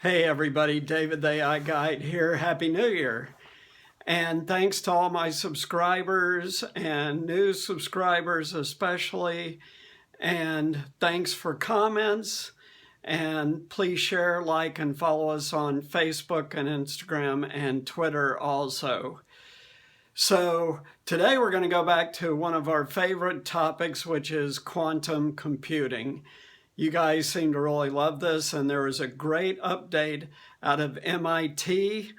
Hey everybody, David the AI Guide here. Happy New Year. And thanks to all my subscribers and new subscribers especially. And thanks for comments. And please share, like, and follow us on Facebook and Instagram and Twitter also. So today we're going to go back to one of our favorite topics, which is quantum computing. You guys seem to really love this, and there was a great update out of MIT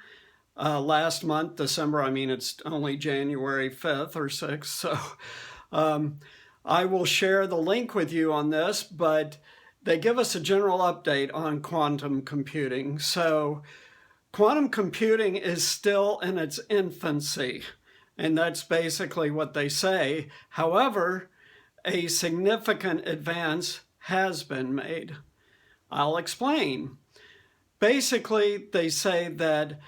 last month, December. I mean, it's only January 5th or 6th, so I will share the link with you on this, but they give us a general update on quantum computing. So quantum computing is still in its infancy, and that's basically what they say. However, a significant advance has been made. I'll explain. Basically, they say that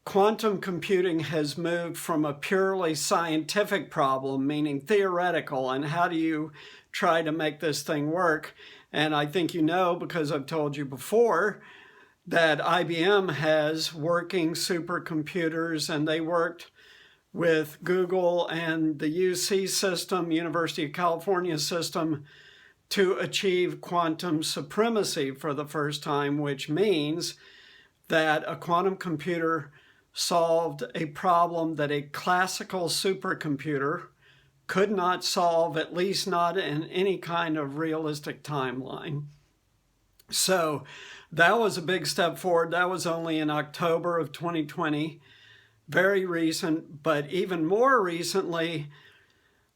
quantum computing has moved from a purely scientific problem, meaning theoretical, and how do you try to make this thing work? And I think you know, because I've told you before, that IBM has working supercomputers, and they worked with Google and the UC system, University of California system, to achieve quantum supremacy for the first time, which means that a quantum computer solved a problem that a classical supercomputer could not solve, at least not in any kind of realistic timeline. So that was a big step forward. That was only in October of 2020, very recent, but even more recently,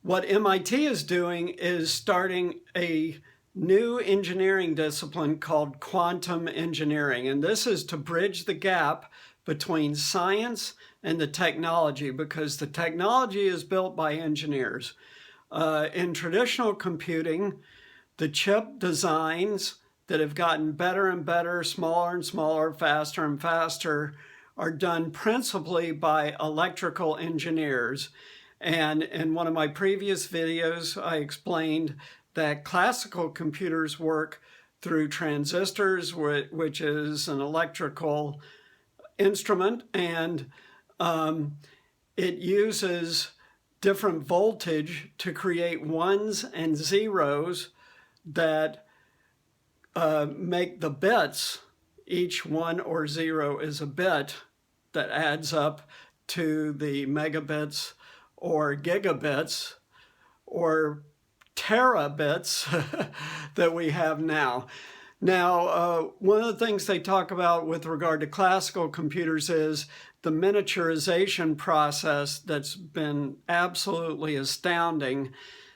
what MIT is doing is starting a new engineering discipline called quantum engineering. And this is to bridge the gap between science and the technology, because the technology is built by engineers. In traditional computing, the chip designs that have gotten better and better, smaller and smaller, faster and faster, are done principally by electrical engineers. And in one of my previous videos, I explained that classical computers work through transistors, which is an electrical instrument, and it uses different voltage to create ones and zeros that make the bits. Each one or zero is a bit that adds up to the megabits or gigabits or terabits that we have now. Now, one of the things they talk about with regard to classical computers is the miniaturization process that's been absolutely astounding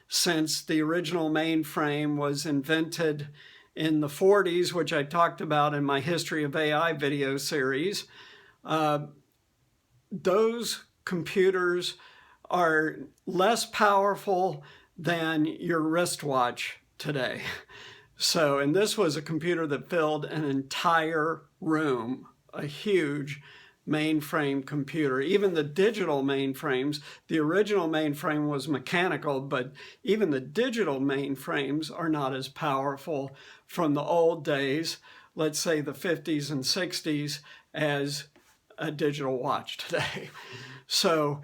since the original mainframe was invented in the 40s, which I talked about in my History of AI video series. Those computers are less powerful than your wristwatch today. So, and this was a computer that filled an entire room, a huge mainframe computer. Even the digital mainframes, the original mainframe was mechanical, but even the digital mainframes are not as powerful from the old days, let's say the 50s and 60s, as a digital watch today. So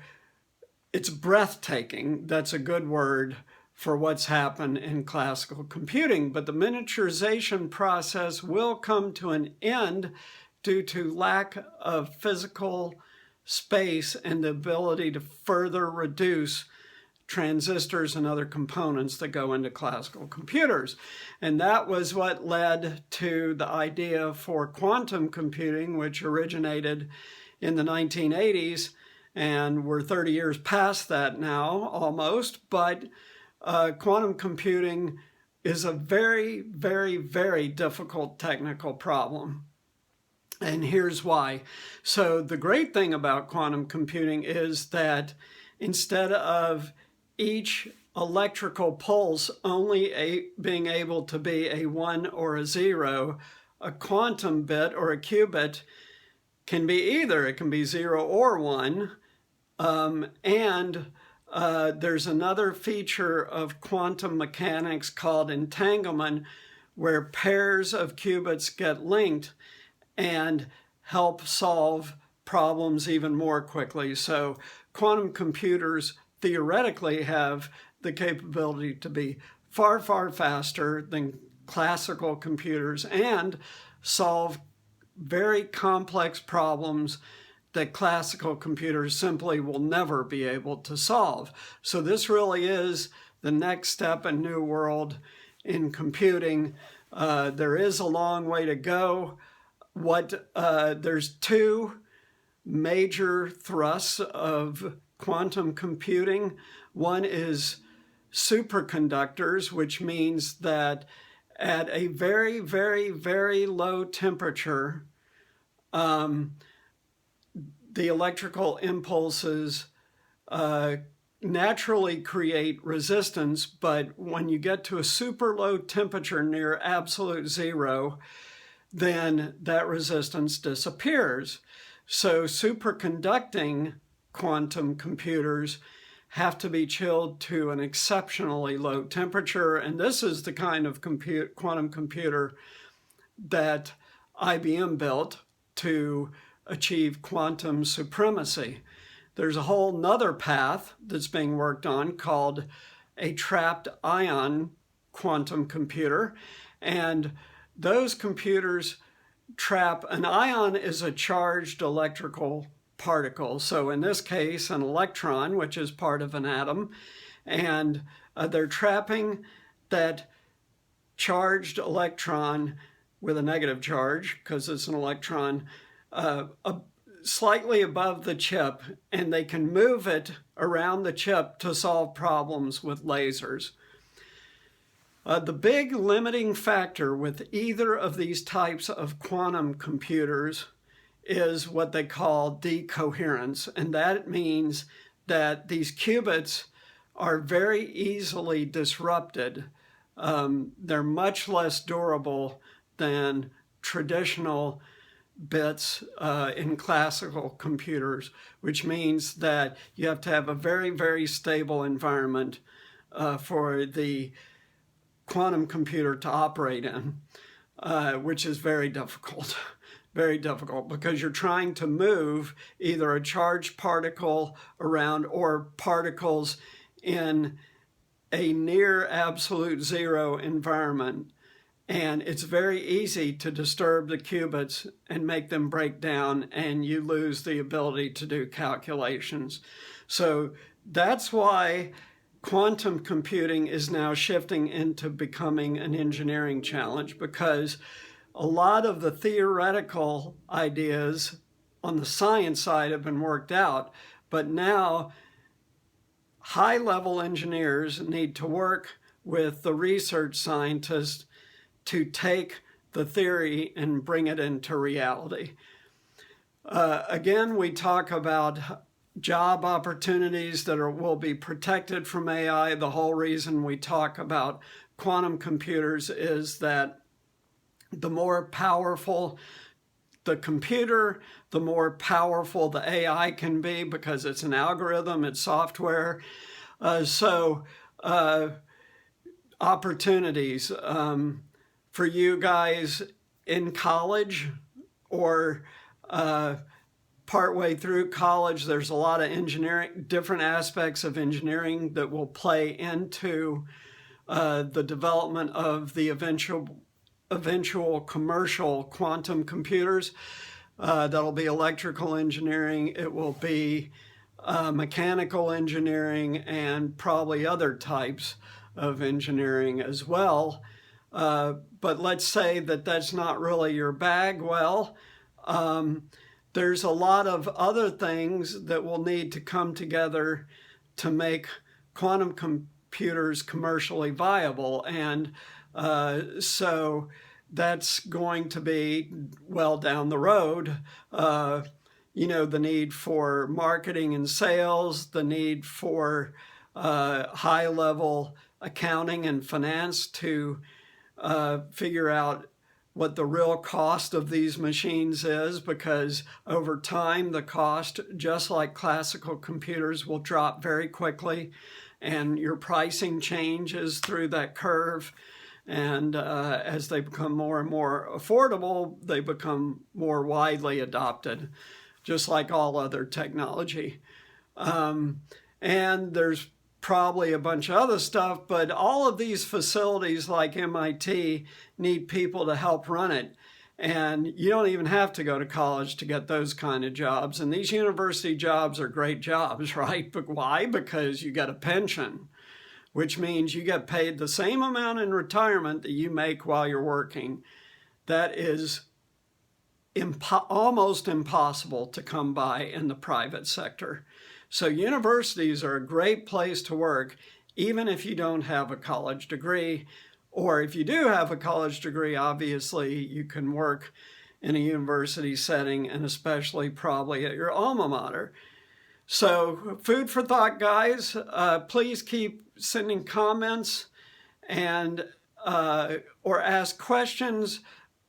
it's breathtaking. That's a good word for what's happened in classical computing. But the miniaturization process will come to an end due to lack of physical space and the ability to further reduce transistors and other components that go into classical computers. And that was what led to the idea for quantum computing, which originated in the 1980s. And we're 30 years past that now, almost. But quantum computing is a very, very, very difficult technical problem. And here's why. So the great thing about quantum computing is that instead of each electrical pulse only being able to be a 1 or a 0, a quantum bit or a qubit can be either. It can be 0 or 1. There's another feature of quantum mechanics called entanglement, where pairs of qubits get linked. and help solve problems even more quickly. So quantum computers theoretically have the capability to be far, far faster than classical computers and solve very complex problems that classical computers simply will never be able to solve. So this really is the next step in New World in computing. There is a long way to go. There's two major thrusts of quantum computing. One is superconductors, which means that at a very, very, very low temperature, the electrical impulses naturally create resistance, but when you get to a super low temperature near absolute zero, then that resistance disappears. So superconducting quantum computers have to be chilled to an exceptionally low temperature, and this is the kind of quantum computer that IBM built to achieve quantum supremacy. There's a whole nother path that's being worked on called a trapped ion quantum computer, and those computers trap an ion is a charged electrical particle. So in this case, an electron, which is part of an atom, and they're trapping that charged electron with a negative charge, because it's an electron, slightly above the chip, and they can move it around the chip to solve problems with lasers. The big limiting factor with either of these types of quantum computers is what they call decoherence, and that means that these qubits are very easily disrupted. They're much less durable than traditional bits in classical computers, which means that you have to have a very, very stable environment for the quantum computer to operate in, which is very difficult. Very difficult, because you're trying to move either a charged particle around or particles in a near absolute zero environment. And it's very easy to disturb the qubits and make them break down, and you lose the ability to do calculations. So that's why quantum computing is now shifting into becoming an engineering challenge, because a lot of the theoretical ideas on the science side have been worked out, but now high-level engineers need to work with the research scientists to take the theory and bring it into reality. Again, we talk about job opportunities that will be protected from AI. The whole reason we talk about quantum computers is that the more powerful the computer, the more powerful the AI can be, because it's an algorithm, it's software. Opportunities for you guys in college or partway through college, there's a lot of engineering, different aspects of engineering that will play into the development of the eventual commercial quantum computers. That'll be electrical engineering, it will be mechanical engineering, and probably other types of engineering as well. But let's say that that's not really your bag. Well, there's a lot of other things that will need to come together to make quantum computers commercially viable. And so that's going to be well down the road. The need for marketing and sales, the need for high-level accounting and finance to figure out what the real cost of these machines is, because over time the cost, just like classical computers, will drop very quickly, and your pricing changes through that curve. And as they become more and more affordable, they become more widely adopted, just like all other technology. And there's probably a bunch of other stuff, but all of these facilities like MIT need people to help run it. And you don't even have to go to college to get those kind of jobs. And these university jobs are great jobs, right? But why? Because you get a pension, which means you get paid the same amount in retirement that you make while you're working. That is almost impossible to come by in the private sector. So universities are a great place to work, even if you don't have a college degree. Or if you do have a college degree, obviously you can work in a university setting, and especially probably at your alma mater. So food for thought, guys. Please keep sending comments and or ask questions,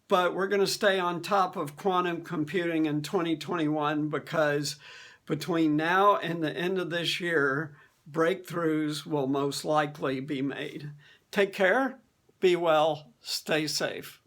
but we're going to stay on top of quantum computing in 2021 because between now and the end of this year, breakthroughs will most likely be made. Take care, be well, stay safe.